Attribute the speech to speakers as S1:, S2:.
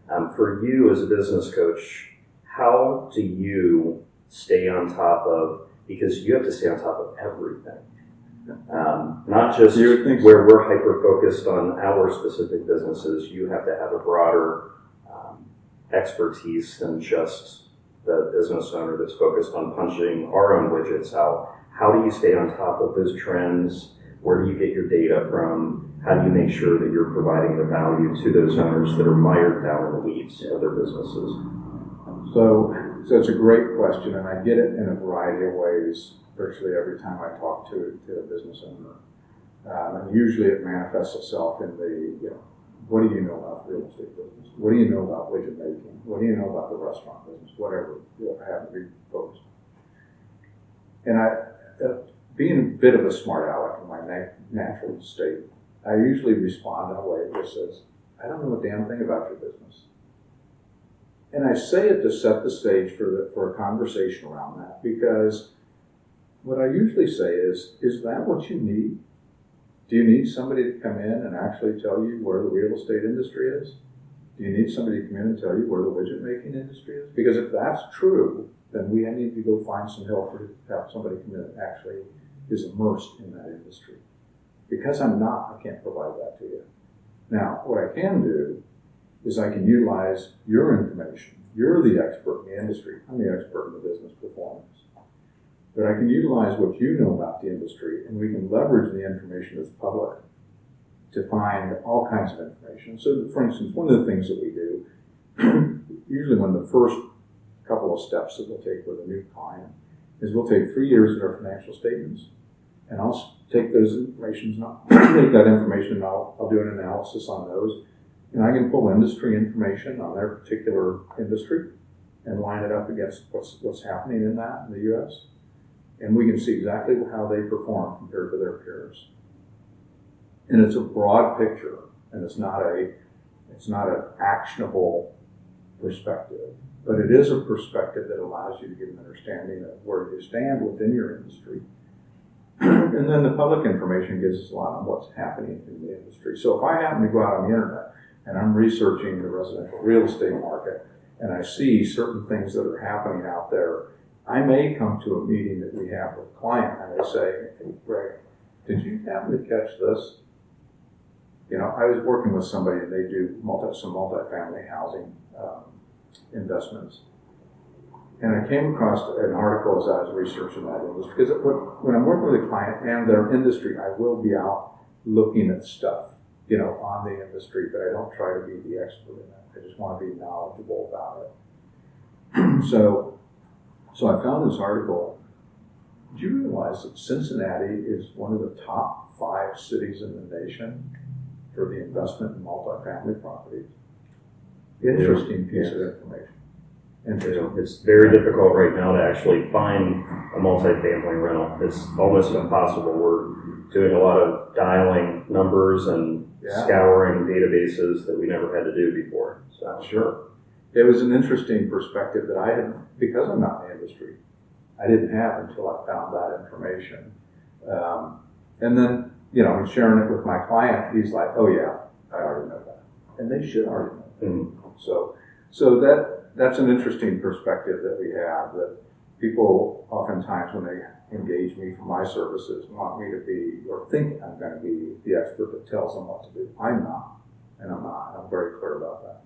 S1: For you as a business coach, how do you stay on top of, because you have to stay on top of everything. Not just where we're hyper-focused on our specific businesses, you have to have a broader expertise than just the business owner that's focused on punching our own widgets out. How do you stay on top of those trends? Where do you get your data from? How do you make sure that you're providing the value to those owners that are mired down in the weeds of their businesses?
S2: So it's a great question, and I get it in a variety of ways virtually every time I talk to a business owner. And usually it manifests itself in what do you know about the real estate business? What do you know about widget making? What do you know about the restaurant business? Whatever I happen to be focused on. And being a bit of a smart aleck in my natural state, I usually respond in a way that says, I don't know a damn thing about your business. And I say it to set the stage for a conversation around that, because what I usually say is that what you need? Do you need somebody to come in and actually tell you where the real estate industry is? Do you need somebody to come in and tell you where the widget making industry is? Because if that's true, then we need to go find some help to have somebody come in that actually is immersed in that industry. Because I'm not, I can't provide that to you. Now, what I can do is I can utilize your information. You're the expert in the industry. I'm the expert in the business performance. But I can utilize what you know about the industry, and we can leverage the information that's public to find all kinds of information. So, for instance, one of the things that we do, usually one of the first couple of steps that we'll take with a new client, is we'll take 3 years of their financial statements, and I'll take those information, take that information, and I'll do an analysis on those, and I can pull industry information on their particular industry and line it up against what's happening in that in the U.S., and we can see exactly how they perform compared to their peers. And it's a broad picture, and it's not an actionable perspective, but it is a perspective that allows you to get an understanding of where you stand within your industry. And then the public information gives us a lot on what's happening in the industry. So if I happen to go out on the internet and I'm researching the residential real estate market, and I see certain things that are happening out there, I may come to a meeting that we have with a client and they say, hey, Greg, did you happen to catch this? I was working with somebody and they do some multifamily housing investments. And I came across an article as I was researching that industry, because when I'm working with a client and their industry, I will be out looking at stuff, on the industry, but I don't try to be the expert in it. I just want to be knowledgeable about it. So I found this article. Did you realize that Cincinnati is one of the top 5 cities in the nation for the investment in multifamily properties? Interesting piece of information.
S1: It's very difficult right now to actually find a multifamily rental. It's almost impossible. We're doing a lot of dialing numbers and scouring databases that we never had to do before. So
S2: sure. It was an interesting perspective that I had, because I'm not in the industry, I didn't have until I found that information. And then, in sharing it with my client, he's like, oh yeah, I already know that. And they should already know that. Mm-hmm. So that's an interesting perspective that we have, that people oftentimes when they engage me for my services want me to be, or think I'm going to be the expert that tells them what to do. I'm not, and I'm not. I'm very clear about that.